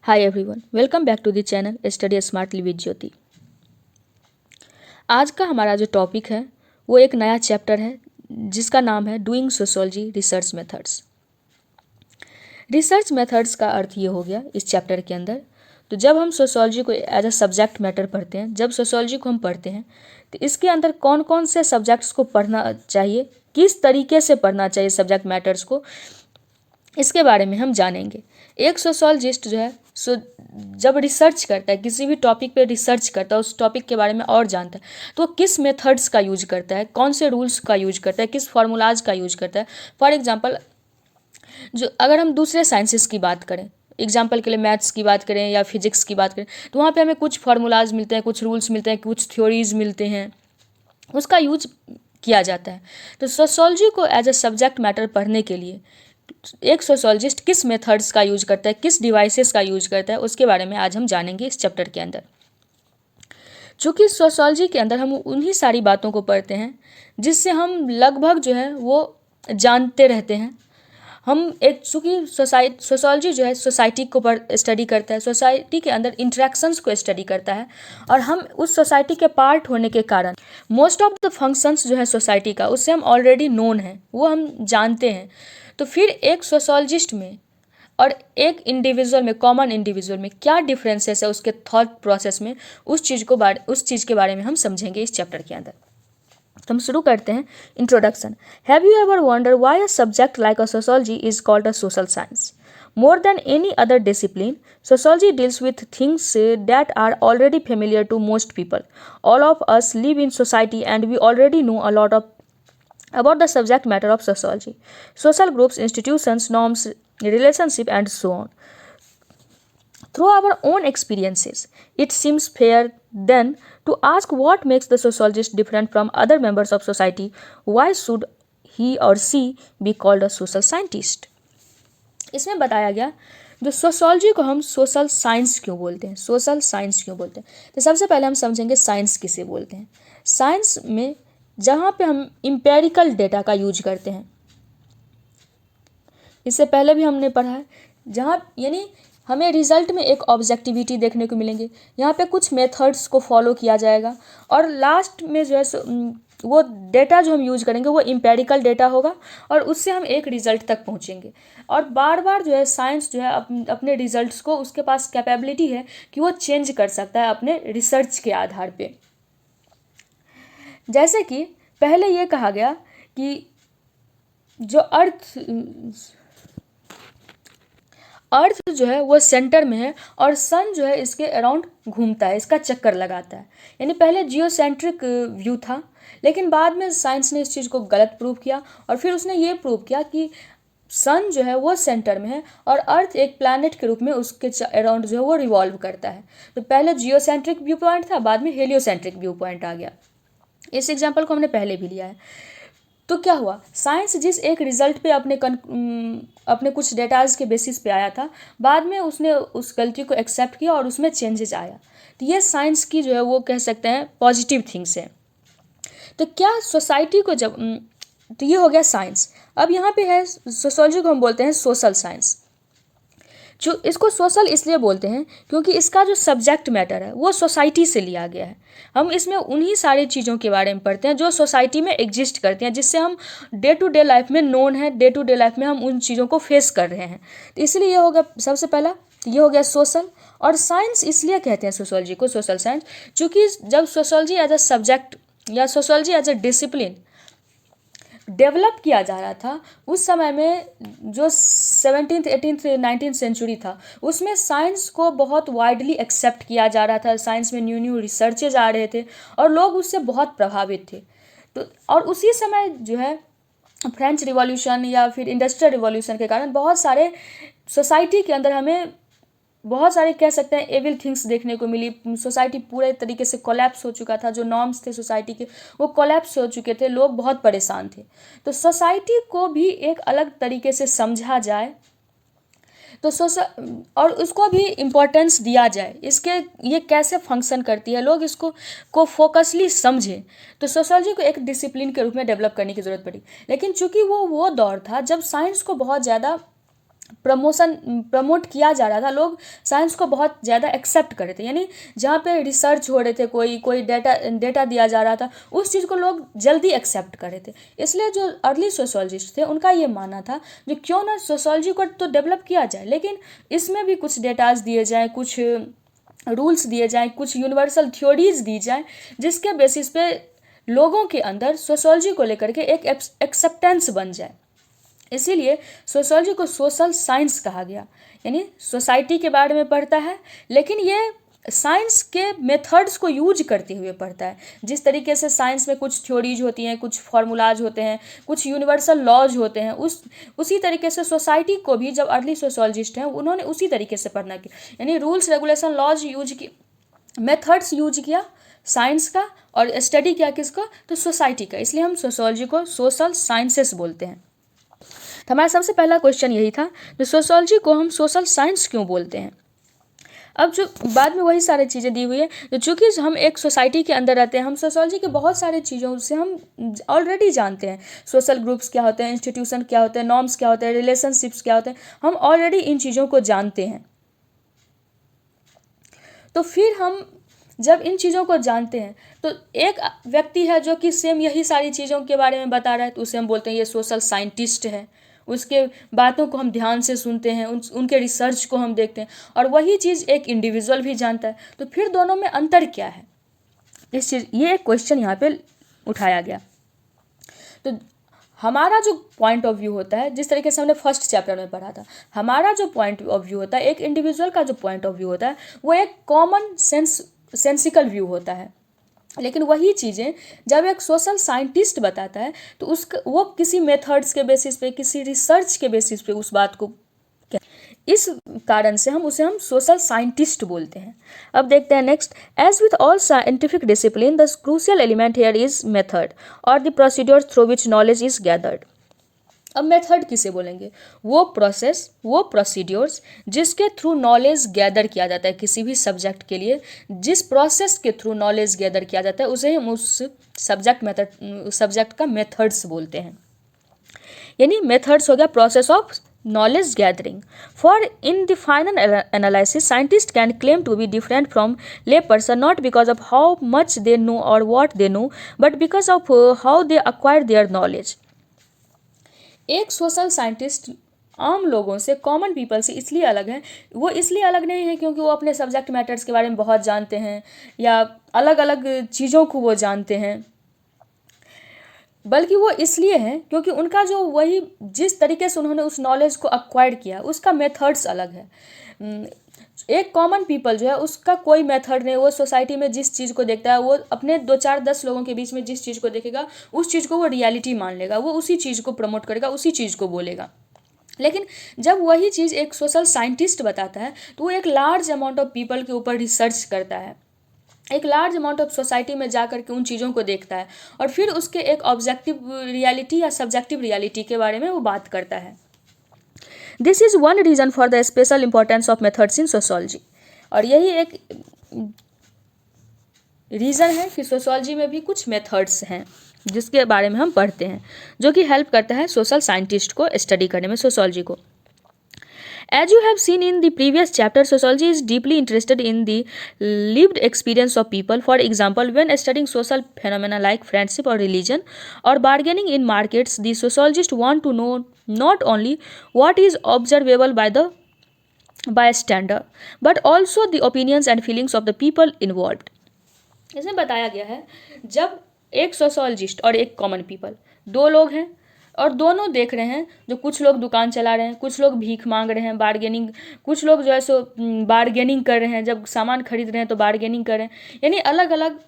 Hi everyone, welcome back to the channel study smartly with Jyoti. आज का हमारा जो टॉपिक है वो एक नया चैप्टर है जिसका नाम है doing sociology research methods. Research methods का अर्थ ये हो गया इस चैप्टर के अंदर। तो जब हम सोशियोलॉजी को एज अ सब्जेक्ट मैटर पढ़ते हैं, जब सोशियोलॉजी को हम पढ़ते हैं तो इसके अंदर कौन कौन से सब्जेक्ट्स को पढ़ना चाहिए, किस तरीके से पढ़ना चाहिए सब्जेक्ट मैटर्स को, इसके बारे में हम जानेंगे। एक सोशियोलॉजिस्ट जो है जब रिसर्च करता है, किसी भी टॉपिक पे रिसर्च करता है, उस टॉपिक के बारे में और जानता है, तो वो किस मेथड्स का यूज करता है, कौन से रूल्स का यूज करता है, किस फार्मूलाज का यूज करता है। फॉर एग्जांपल, जो अगर हम दूसरे साइंसेस की बात करें, एग्जाम्पल के लिए मैथ्स की बात करें या फिजिक्स की बात करें, तो वहाँ पे हमें कुछ फार्मूलाज मिलते हैं, कुछ रूल्स मिलते हैं, कुछ थ्योरीज मिलते हैं, उसका यूज किया जाता है। तो सोशियोलॉजी को एज ए सब्जेक्ट मैटर पढ़ने के लिए एक सोशियोलॉजिस्ट किस मेथड्स का यूज करता है, किस डिवाइसेस का यूज करता है, उसके बारे में आज हम जानेंगे इस चैप्टर के अंदर। चूँकि सोशियोलॉजी के अंदर हम उन्हीं सारी बातों को पढ़ते हैं जिससे हम लगभग जो है वो जानते रहते हैं। हम एक चूँकि सोशियोलॉजी जो है सोसाइटी को स्टडी करता है, सोसाइटी के अंदर इंटरेक्शंस को स्टडी करता है, और हम उस सोसाइटी के पार्ट होने के कारण मोस्ट ऑफ द फंक्शंस जो है सोसाइटी का, उससे हम ऑलरेडी नोन है, वो हम जानते हैं। तो फिर एक सोशियोलॉजिस्ट में और एक इंडिविजुअल में, कॉमन इंडिविजुअल में क्या डिफरेंसेस है उसके थॉट प्रोसेस में, उस चीज़ के बारे में हम समझेंगे इस चैप्टर के अंदर। तो हम शुरू करते हैं। Introduction. Have you ever wonder why a subject like a sociology is called a social science? More than any other discipline, sociology deals with things that are already familiar to most people. All of us live in society and we already know a lot about the subject matter of sociology: social groups, institutions, norms, relationship, and so on. Through our own experiences, it seems fair then to ask what makes the sociologist different from other members of society. Why should he or she be called a social scientist? इसमें बताया गया जो sociology को हम social science क्यों बोलते हैं, social science क्यों बोलते हैं। तो सबसे पहले हम समझेंगे साइंस किसे बोलते हैं। साइंस में जहाँ पे हम इम्पेरिकल डेटा का यूज करते हैं, इससे पहले भी हमने पढ़ा है, जहाँ यानी हमें रिजल्ट में एक ऑब्जेक्टिविटी देखने को मिलेंगे, यहाँ पे कुछ मेथड्स को फॉलो किया जाएगा, और लास्ट में जो है वो डेटा जो हम यूज करेंगे वो इम्पेरिकल डेटा होगा, और उससे हम एक रिजल्ट तक पहुँचेंगे। और बार बार जो है साइंस जो है अपने रिजल्ट्स को, उसके पास कैपेबिलिटी है कि वो चेंज कर सकता है अपने रिसर्च के आधार पे। जैसे कि पहले ये कहा गया कि जो अर्थ जो है वो सेंटर में है और सन जो है इसके अराउंड घूमता है, इसका चक्कर लगाता है। यानी पहले जियोसेंट्रिक व्यू था, लेकिन बाद में साइंस ने इस चीज़ को गलत प्रूव किया, और फिर उसने ये प्रूव किया कि सन जो है वो सेंटर में है और अर्थ एक प्लैनेट के रूप में उसके अराउंड जो है वो रिवॉल्व करता है। तो पहले जियोसेंट्रिक व्यू पॉइंट था, बाद में हेलियोसेंट्रिक व्यू पॉइंट आ गया। इस एग्जाम्पल को हमने पहले भी लिया है। तो क्या हुआ, साइंस जिस एक रिजल्ट पे अपने कुछ डेटाज के बेसिस पे आया था, बाद में उसने उस गलती को एक्सेप्ट किया और उसमें चेंजेस आया। तो ये साइंस की जो है वो कह सकते हैं पॉजिटिव थिंग्स है। तो क्या सोसाइटी को तो ये हो गया साइंस। अब यहाँ पे है सोशियोलॉजी को हम बोलते हैं सोशल साइंस। जो इसको सोशल इसलिए बोलते हैं क्योंकि इसका जो सब्जेक्ट मैटर है वो सोसाइटी से लिया गया है। हम इसमें उन्हीं सारी चीज़ों के बारे में पढ़ते हैं जो सोसाइटी में एग्जिस्ट करती हैं, जिससे हम डे टू डे लाइफ में नोन है, डे टू डे लाइफ में हम उन चीज़ों को फेस कर रहे हैं। तो इसलिए ये हो गया सबसे पहला, ये हो गया सोशल। और साइंस इसलिए कहते हैं सोशियोलॉजी को सोशल साइंस, क्योंकि जब सोशियोलॉजी एज अ सब्जेक्ट या sociology as a discipline develop किया जा रहा था, उस समय में जो 17th 18th 19th सेंचुरी था, उसमें साइंस को बहुत वाइडली एक्सेप्ट किया जा रहा था। साइंस में न्यू न्यू रिसर्चेज आ रहे थे और लोग उससे बहुत प्रभावित थे। तो और उसी समय जो है फ्रेंच रिवॉल्यूशन या फिर इंडस्ट्रियल रिवॉल्यूशन के कारण बहुत सारे सोसाइटी के अंदर हमें बहुत सारे कह सकते हैं एविल थिंग्स देखने को मिली। सोसाइटी पूरे तरीके से कोलैप्स हो चुका था, जो नॉर्म्स थे सोसाइटी के वो कोलैप्स हो चुके थे, लोग बहुत परेशान थे। तो सोसाइटी को भी एक अलग तरीके से समझा जाए, तो और उसको भी इम्पोर्टेंस दिया जाए, इसके ये कैसे फंक्शन करती है, लोग इसको फोकसली समझें। तो सोशियोलॉजी को एक डिसिप्लिन के रूप में डेवलप करने की ज़रूरत पड़ी। लेकिन चूंकि वो दौर था जब साइंस को बहुत ज़्यादा प्रमोट किया जा रहा था, लोग साइंस को बहुत ज़्यादा एक्सेप्ट कर रहे थे। यानी जहाँ पे रिसर्च हो रहे थे, कोई डेटा दिया जा रहा था, उस चीज़ को लोग जल्दी एक्सेप्ट कर रहे थे। इसलिए जो अर्ली सोशोलॉजिस्ट थे उनका ये मानना था जो क्यों ना सोशोलॉजी को तो डेवलप किया जाए, लेकिन इसमें भी कुछ डेटाज दिए जाएँ, कुछ रूल्स दिए जाएँ, कुछ यूनिवर्सल थ्योरीज दी जाएँ, जिसके बेसिस पे लोगों के अंदर सोशोलॉजी को लेकर के एक एक्सेप्टेंस बन जाए। इसीलिए सोशोलॉजी को सोशल साइंस कहा गया। यानी सोसाइटी के बारे में पढ़ता है, लेकिन ये साइंस के मेथड्स को यूज करते हुए पढ़ता है। जिस तरीके से साइंस में कुछ थ्योरीज होती हैं, कुछ फार्मूलाज होते हैं, कुछ यूनिवर्सल लॉज होते हैं, उसी तरीके से सोसाइटी को भी जब अर्ली सोशोलॉजिस्ट हैं उन्होंने उसी तरीके से पढ़ना किया। यानी रूल्स रेगुलेशन लॉज यूज की, मेथड्स यूज किया साइंस का, और स्टडी किया किसका, तो सोसाइटी का। इसलिए हम सोशोलॉजी को सोशल साइंसेस बोलते हैं। तो हमारा सबसे पहला क्वेश्चन यही था कि सोशोलॉजी को हम सोशल साइंस क्यों बोलते हैं। अब जो बाद में वही सारी चीज़ें दी हुई है, तो चूँकि हम एक सोसाइटी के अंदर रहते हैं, हम सोशोलॉजी के बहुत सारे चीज़ों से हम ऑलरेडी जानते हैं। सोशल ग्रुप्स क्या होते हैं, इंस्टीट्यूशन क्या होते हैं, नॉर्म्स क्या होते हैं, रिलेशनशिप्स क्या होते हैं, हम ऑलरेडी इन चीज़ों को जानते हैं। तो फिर हम जब इन चीज़ों को जानते हैं, तो एक व्यक्ति है जो कि सेम यही सारी चीज़ों के बारे में बता रहा है, तो उसे हम बोलते हैं ये सोशल साइंटिस्ट है। उसके बातों को हम ध्यान से सुनते हैं, उनके रिसर्च को हम देखते हैं, और वही चीज़ एक इंडिविजुअल भी जानता है। तो फिर दोनों में अंतर क्या है, इस चीज़, ये एक क्वेश्चन यहाँ पे उठाया गया। तो हमारा जो पॉइंट ऑफ व्यू होता है, जिस तरीके से हमने फर्स्ट चैप्टर में पढ़ा था, हमारा जो पॉइंट ऑफ व्यू होता है, एक इंडिविजुअल का जो पॉइंट ऑफ व्यू होता है, वो एक कॉमन सेंसिकल व्यू होता है। लेकिन वही चीज़ें जब एक सोशल साइंटिस्ट बताता है, तो वो किसी मेथड्स के बेसिस पे, किसी रिसर्च के बेसिस पे उस बात को, इस कारण से हम सोशल साइंटिस्ट बोलते हैं। अब देखते हैं next. As with all scientific discipline, the crucial element here is method और the procedure through which knowledge is gathered. अब मेथड किसे बोलेंगे, वो प्रोसेस, वो प्रोसीड्योर्स जिसके थ्रू नॉलेज गैदर किया जाता है किसी भी सब्जेक्ट के लिए, जिस प्रोसेस के थ्रू नॉलेज गैदर किया जाता है उसे हम उस सब्जेक्ट का मेथड्स बोलते हैं। यानी मेथड्स हो गया process of knowledge gathering. For in the final analysis, scientists can claim to be different from lay person not because of how much they know or what they know, but because of how they acquire their knowledge. एक social scientist आम लोगों से, common people से इसलिए अलग है, वो इसलिए अलग नहीं है क्योंकि वो अपने सब्जेक्ट मैटर्स के बारे में बहुत जानते हैं या अलग अलग चीज़ों को वो जानते हैं, बल्कि वो इसलिए है क्योंकि उनका जो वही जिस तरीके से उन्होंने उस नॉलेज को एक्वायर किया उसका मेथड्स अलग है। एक कॉमन पीपल जो है उसका कोई मेथड नहीं, वो सोसाइटी में जिस चीज़ को देखता है, वो अपने 2-4-10 लोगों के बीच में जिस चीज़ को देखेगा उस चीज़ को वो रियलिटी मान लेगा, वो उसी चीज़ को प्रमोट करेगा, उसी चीज़ को बोलेगा। लेकिन जब वही चीज़ एक सोशल साइंटिस्ट बताता है, तो वो एक लार्ज अमाउंट ऑफ पीपल के ऊपर रिसर्च करता है, एक लार्ज अमाउंट ऑफ सोसाइटी में जा कर के उन चीज़ों को देखता है, और फिर उसके एक ऑब्जेक्टिव रियलिटी या सब्जेक्टिव रियलिटी के बारे में वो बात करता है। This is one reason for the special importance of methods in sociology. और यही एक रीज़न है कि सोशोलॉजी में भी कुछ मेथड्स हैं जिसके बारे में हम पढ़ते हैं, जो कि हेल्प करता है सोशल साइंटिस्ट को स्टडी करने में सोशोलॉजी को। As you have seen in the previous chapter, sociology is deeply interested in the lived experience of people. For example, when studying social phenomena like friendship or religion or bargaining in markets, the sociologists want to know not only what is observable by the bystander, but also the opinions and feelings of the people involved. इसमें बताया गया है, जब एक sociologist और एक common people, दो लोग हैं और दोनों देख रहे हैं, जो कुछ लोग दुकान चला रहे हैं, कुछ लोग भीख मांग रहे हैं, बार्गेनिंग, कुछ लोग जो है सो बार्गेनिंग कर रहे हैं, जब सामान खरीद रहे हैं तो बार्गेनिंग कर रहे हैं, यानी अलग अलग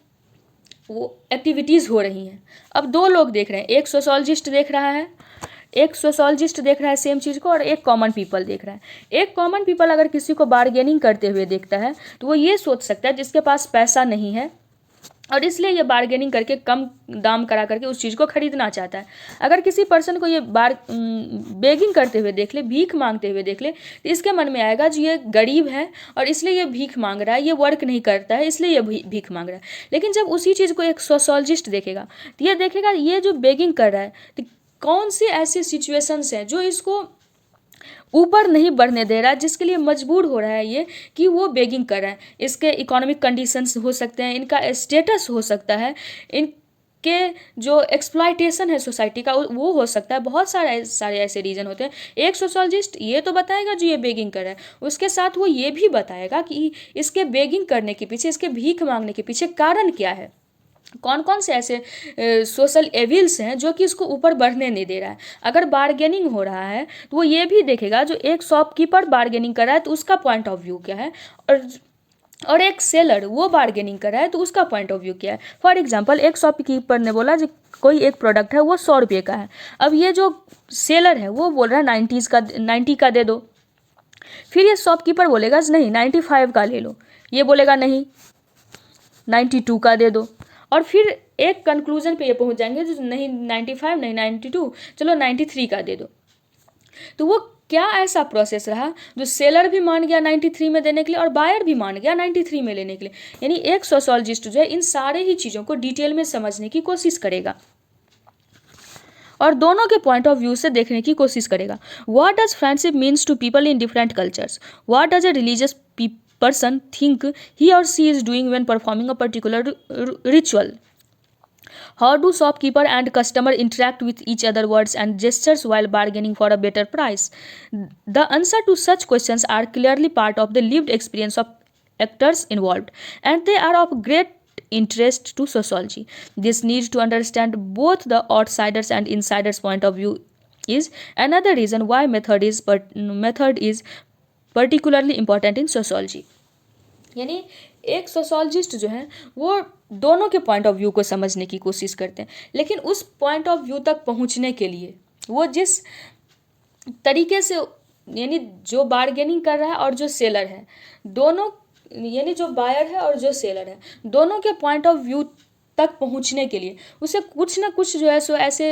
वो एक्टिविटीज़ हो रही हैं। अब दो लोग देख रहे हैं, एक सोशोलॉजिस्ट देख रहा है, एक सोशोलॉजिस्ट देख रहा है सेम चीज़ को, और एक कॉमन पीपल देख रहा है। एक कॉमन पीपल अगर किसी को बार्गेनिंग करते हुए देखता है तो वो ये सोच सकता है जिसके पास पैसा नहीं है और इसलिए ये बार्गेनिंग करके कम दाम करा करके उस चीज़ को खरीदना चाहता है। अगर किसी पर्सन को ये बेगिंग करते हुए देख ले, भीख मांगते हुए देख ले, तो इसके मन में आएगा जी ये गरीब है और इसलिए ये भीख मांग रहा है, ये वर्क नहीं करता है इसलिए ये भीख मांग रहा है। लेकिन जब उसी चीज़ को एक सोशोलॉजिस्ट देखेगा तो ये देखेगा ये जो बेगिंग कर रहा है, तो कौन सी ऐसी सिचुएशंस हैं जो इसको ऊपर नहीं बढ़ने दे रहा है, जिसके लिए मजबूर हो रहा है ये कि वो बेगिंग कर रहा है। इसके इकोनॉमिक कंडीशंस हो सकते हैं, इनका स्टेटस हो सकता है, इनके जो एक्सप्लॉयटेशन है सोसाइटी का वो हो सकता है। बहुत सारे ऐसे रीज़न होते हैं। एक सोशोलॉजिस्ट ये तो बताएगा जो ये बेगिंग कर रहा है, उसके साथ वो ये भी बताएगा कि इसके बेगिंग करने के पीछे, इसके भीख मांगने के पीछे कारण क्या है, कौन कौन से ऐसे सोशल एविल्स हैं जो कि इसको ऊपर बढ़ने नहीं दे रहा है। अगर बार्गेनिंग हो रहा है तो वो ये भी देखेगा, जो एक शॉपकीपर बार्गेनिंग कर रहा है तो उसका पॉइंट ऑफ व्यू क्या है, और एक सेलर वो बार्गेनिंग कर रहा है तो उसका पॉइंट ऑफ व्यू क्या है। फॉर एग्जांपल, एक शॉपकीपर ने बोला जो कोई एक प्रोडक्ट है वो 100 रुपये का है। अब ये जो सेलर है वो बोल रहा है 90 का दे दो। फिर ये शॉपकीपर बोलेगा नहीं 95 का ले लो, ये बोलेगा नहीं 92 का दे दो। और फिर एक कंक्लूजन पे ये पहुंच जाएंगे जो नहीं 95 नहीं 92, चलो 93 का दे दो। तो वो क्या ऐसा प्रोसेस रहा जो सेलर भी मान गया 93 में देने के लिए और बायर भी मान गया 93 में लेने के लिए। यानी एक सोशोलॉजिस्ट जो है इन सारे ही चीज़ों को डिटेल में समझने की कोशिश करेगा और दोनों के पॉइंट ऑफ व्यू से देखने की कोशिश करेगा। What does friendship means to people in different cultures, what does a religious person think he or she is doing when performing a particular ritual, how do shopkeeper and customer interact with each other words and gestures while bargaining for a better price. The answer to such questions are clearly part of the lived experience of actors involved, and they are of great interest to sociology. This need to understand both the outsiders and insiders point of view is another reason why method is particularly important in sociology. यानी एक sociologist जो है वो दोनों के point of view को समझने की कोशिश करते हैं, लेकिन उस पॉइंट ऑफ व्यू तक पहुंचने के लिए वो जिस तरीके से, यानी जो बार्गेनिंग कर रहा है और जो सेलर है दोनों, यानी जो बायर है और जो सेलर है दोनों के पॉइंट ऑफ व्यू तक पहुंचने के लिए उसे कुछ ना कुछ जो है सो ऐसे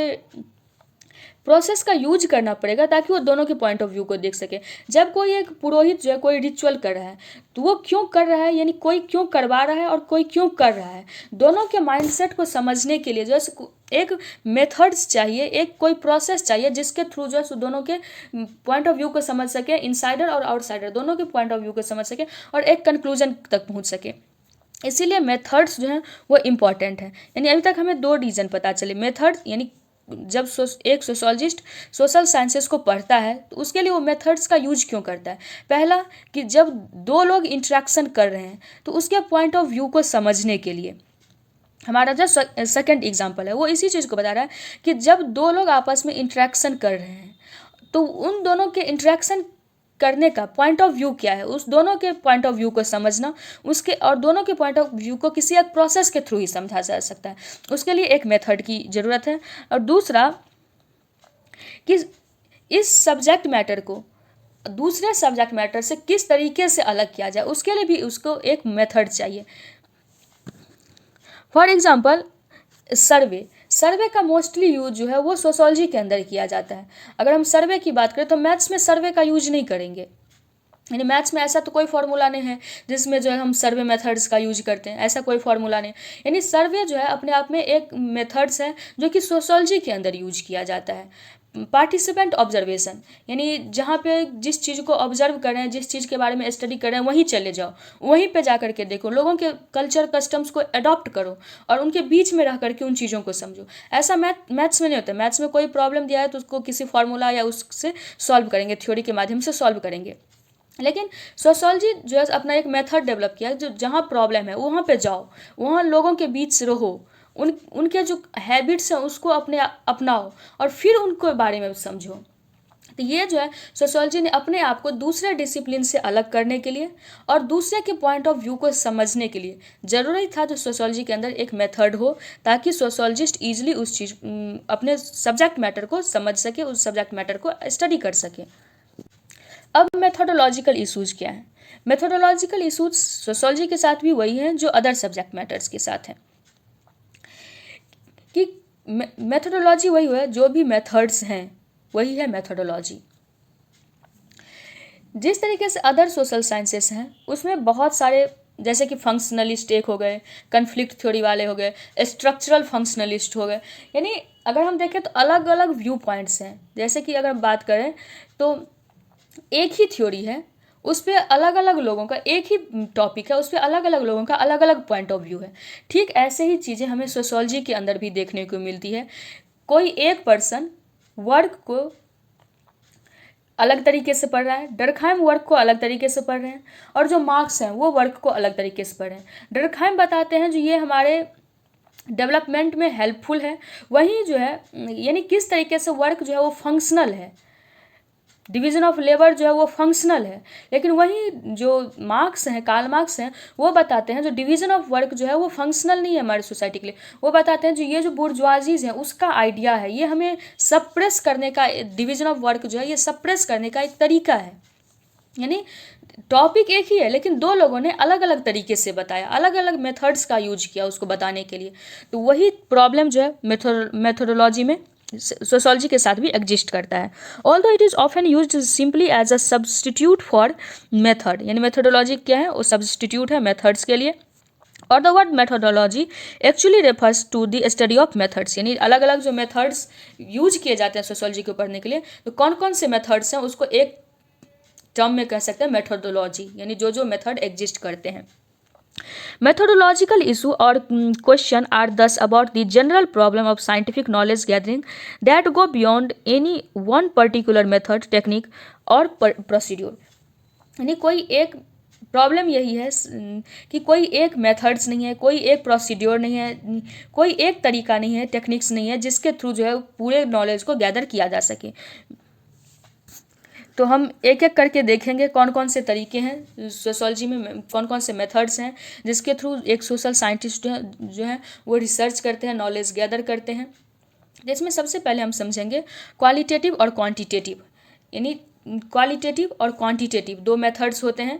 प्रोसेस का यूज करना पड़ेगा ताकि वो दोनों के पॉइंट ऑफ व्यू को देख सके। जब कोई एक पुरोहित जो है कोई रिचुअल कर रहा है तो वो क्यों कर रहा है, यानी कोई क्यों करवा रहा है और कोई क्यों कर रहा है, दोनों के माइंडसेट को समझने के लिए जो है एक मेथड्स चाहिए, एक कोई प्रोसेस चाहिए जिसके थ्रू जो है दोनों के पॉइंट ऑफ व्यू को समझ सके, इनसाइडर और आउटसाइडर दोनों के पॉइंट ऑफ व्यू को समझ सके और एक कंक्लूजन तक पहुँच सके। इसीलिए मेथड्स जो हैं वो इम्पॉर्टेंट है। यानी अभी तक हमें दो रीज़न पता चले। मेथड यानी जब एक सोशोलॉजिस्ट सोशल साइंसेस को पढ़ता है तो उसके लिए वो मेथड्स का यूज क्यों करता है। पहला कि जब दो लोग इंटरेक्शन कर रहे हैं तो उसके पॉइंट ऑफ व्यू को समझने के लिए। हमारा जो सेकंड एग्जांपल है वो इसी चीज़ को बता रहा है कि जब दो लोग आपस में इंटरेक्शन कर रहे हैं तो उन दोनों के इंटरेक्शन करने का पॉइंट ऑफ व्यू क्या है, उस दोनों के पॉइंट ऑफ व्यू को समझना, उसके और दोनों के पॉइंट ऑफ व्यू को किसी एक प्रोसेस के थ्रू ही समझा जा सकता है। उसके लिए एक मेथड की ज़रूरत है। और दूसरा कि इस सब्जेक्ट मैटर को दूसरे सब्जेक्ट मैटर से किस तरीके से अलग किया जाए, उसके लिए भी उसको एक मेथड चाहिए। फॉर एग्जाम्पल सर्वे का मोस्टली यूज जो है वो सोशोलॉजी के अंदर किया जाता है। अगर हम सर्वे की बात करें तो मैथ्स में सर्वे का यूज नहीं करेंगे। यानी मैथ्स में ऐसा तो कोई फार्मूला नहीं है जिसमें जो है हम सर्वे मेथड्स का यूज करते हैं, ऐसा कोई फार्मूला नहीं। यानी सर्वे जो है अपने आप में एक मेथड्स है जो कि सोशोलॉजी के अंदर यूज किया जाता है। पार्टिसिपेंट ऑब्जर्वेशन, यानी जहाँ पे जिस चीज़ को ऑब्जर्व करें, जिस चीज़ के बारे में स्टडी करें वहीं चले जाओ, वहीं पे जा कर के देखो, लोगों के कल्चर कस्टम्स को अडॉप्ट करो और उनके बीच में रह करके उन चीज़ों को समझो। ऐसा मैथ्स में नहीं होता। मैथ्स में कोई प्रॉब्लम दिया है तो उसको किसी फार्मूला या उससे सॉल्व करेंगे, थ्योरी के माध्यम से सॉल्व करेंगे। लेकिन सोशोलॉजी जो है अपना एक मेथड डेवलप किया है, जो जहाँ प्रॉब्लम है वहाँ पे जाओ, वहाँ लोगों के बीच रहो, उनके जो हैबिट्स हैं उसको अपनाओ और फिर उनको बारे में समझो। तो ये जो है सोशोलॉजी ने अपने आप को दूसरे डिसिप्लिन से अलग करने के लिए और दूसरे के पॉइंट ऑफ व्यू को समझने के लिए ज़रूरी था जो सोशोलॉजी के अंदर एक मेथड हो, ताकि सोशोलॉजिस्ट ईजिली उस चीज़ अपने सब्जेक्ट मैटर को समझ सके, उस सब्जेक्ट मैटर को स्टडी कर सके। अब मेथोडोलॉजिकल इशूज़ क्या है। मेथोडोलॉजिकल इशूज़ सोशोलॉजी के साथ भी वही हैं जो अदर सब्जेक्ट मैटर्स के साथ हैं, कि मेथोडोलॉजी वही है, जो भी मेथड्स हैं वही है मेथोडोलॉजी। जिस तरीके से अदर सोशल साइंसेस हैं उसमें बहुत सारे, जैसे कि फंक्शनलिस्ट एक हो गए, कन्फ्लिक्ट थ्योरी वाले हो गए, स्ट्रक्चरल फंक्शनलिस्ट हो गए। यानी अगर हम देखें तो अलग अलग व्यू पॉइंट्स हैं। जैसे कि अगर हम बात करें तो एक ही थ्योरी है, उस पर अलग अलग लोगों का, एक ही टॉपिक है, उस पर अलग अलग लोगों का अलग अलग पॉइंट ऑफ व्यू है। ठीक ऐसे ही चीज़ें हमें सोशोलॉजी के अंदर भी देखने को मिलती है। कोई एक पर्सन वर्क को अलग तरीके से पढ़ रहा है, डर्कहाइम वर्क को अलग तरीके से पढ़ रहे हैं, और जो मार्क्स हैं वो वर्क को अलग तरीके से पढ़ रहे हैं। डर्कहाइम बताते हैं जो ये हमारे डेवलपमेंट में हेल्पफुल है, वहीं जो है यानी किस तरीके से वर्क जो है वो फंक्शनल है, डिवीज़न ऑफ लेबर जो है वो फंक्शनल है। लेकिन वहीं जो मार्क्स हैं, कार्ल मार्क्स हैं, वो बताते हैं जो डिवीज़न ऑफ वर्क जो है वो फंक्शनल नहीं है हमारी सोसाइटी के लिए। वो बताते हैं जो ये जो बुर्जुआजीज़ हैं उसका आइडिया है, ये हमें सप्रेस करने का, डिवीज़न ऑफ वर्क जो है ये सप्रेस करने का एक तरीका है। यानी टॉपिक एक ही है लेकिन दो लोगों ने अलग अलग तरीके से बताया, अलग अलग मेथड्स का यूज किया उसको बताने के लिए। तो वही प्रॉब्लम जो है मेथोडोलॉजी में, सोशोलॉजी के साथ भी एग्जिस्ट करता है। Although it is often used simply as a substitute for method, यानी मेथोडोलॉजी क्या है, वो सब्सटीट्यूट है मेथड्स के लिए। और the word methodology actually refers to the study of methods, यानी अलग अलग जो मेथड्स यूज किए जाते हैं सोशोलॉजी को पढ़ने के लिए, तो कौन कौन से मेथड्स हैं उसको एक टर्म में कह सकते हैं मेथोडोलॉजी, यानी जो जो मेथड एग्जिस्ट करते हैं। Methodological issue or question are thus about the general problem of scientific knowledge gathering that go beyond any one particular method, technique or procedure. यानी कोई एक प्रॉब्लम यही है कि कोई एक मेथड्स नहीं है, कोई एक प्रोसीड्योर नहीं है, कोई एक तरीका नहीं है, टेक्निक्स नहीं है जिसके थ्रू जो है पूरे नॉलेज को गैदर किया जा सके। तो हम एक एक करके देखेंगे कौन कौन से तरीके हैं सोशोलॉजी में, कौन कौन से मेथड्स हैं जिसके थ्रू एक सोशल साइंटिस्ट जो है वो रिसर्च करते हैं, नॉलेज गैदर करते हैं। जिसमें सबसे पहले हम समझेंगे क्वालिटेटिव और क्वांटिटेटिव, यानी क्वालिटेटिव और क्वांटिटेटिव दो मेथड्स होते हैं।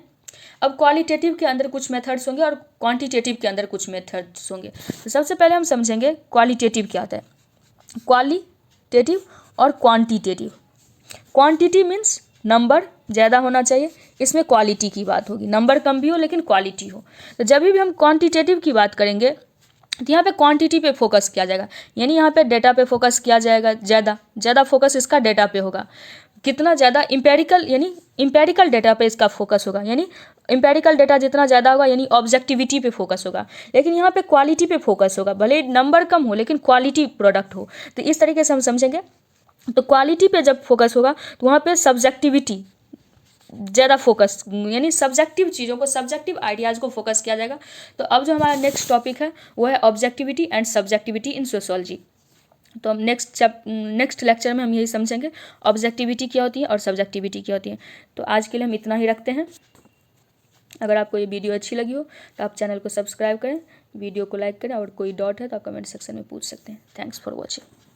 अब क्वालिटेटिव के अंदर कुछ मेथड्स होंगे और क्वांटिटेटिव के अंदर कुछ मेथड्स होंगे। तो सबसे पहले हम समझेंगे क्वालिटेटिव क्या होता है। क्वालिटेटिव और क्वांटिटेटिव, क्वांटिटी मीन्स नंबर ज़्यादा होना चाहिए, इसमें क्वालिटी की बात होगी, नंबर कम भी हो लेकिन क्वालिटी हो। तो जब भी हम क्वांटिटेटिव की बात करेंगे तो यहाँ पे क्वांटिटी पे फोकस किया जाएगा, यानी यहाँ पे डेटा पे फोकस किया जाएगा, ज़्यादा फोकस इसका डेटा पे होगा। कितना ज़्यादा इम्पेरिकल, यानी इम्पेरिकल डेटा पे इसका फोकस होगा, यानी इम्पेरिकल डेटा जितना ज़्यादा होगा यानी ऑब्जेक्टिविटी पे फोकस होगा। लेकिन यहाँ पे क्वालिटी पे फोकस होगा, भले नंबर कम हो लेकिन क्वालिटी प्रोडक्ट हो। तो इस तरीके से हम समझेंगे। तो क्वालिटी पे जब फोकस होगा तो वहाँ पे सब्जेक्टिविटी ज़्यादा फोकस, यानी सब्जेक्टिव चीज़ों को, सब्जेक्टिव आइडियाज़ को फोकस किया जाएगा। तो अब जो हमारा नेक्स्ट टॉपिक है वो है objectivity and subjectivity in sociology. तो हम नेक्स्ट लेक्चर में हम यही समझेंगे ऑब्जेक्टिविटी क्या होती है और सब्जेक्टिविटी क्या होती है। तो आज के लिए हम इतना ही रखते हैं। अगर आपको ये वीडियो अच्छी लगी हो तो आप चैनल को सब्सक्राइब करें, वीडियो को लाइक करें, और कोई डाउट है तो आप कमेंट सेक्शन में पूछ सकते हैं। Thanks for watching.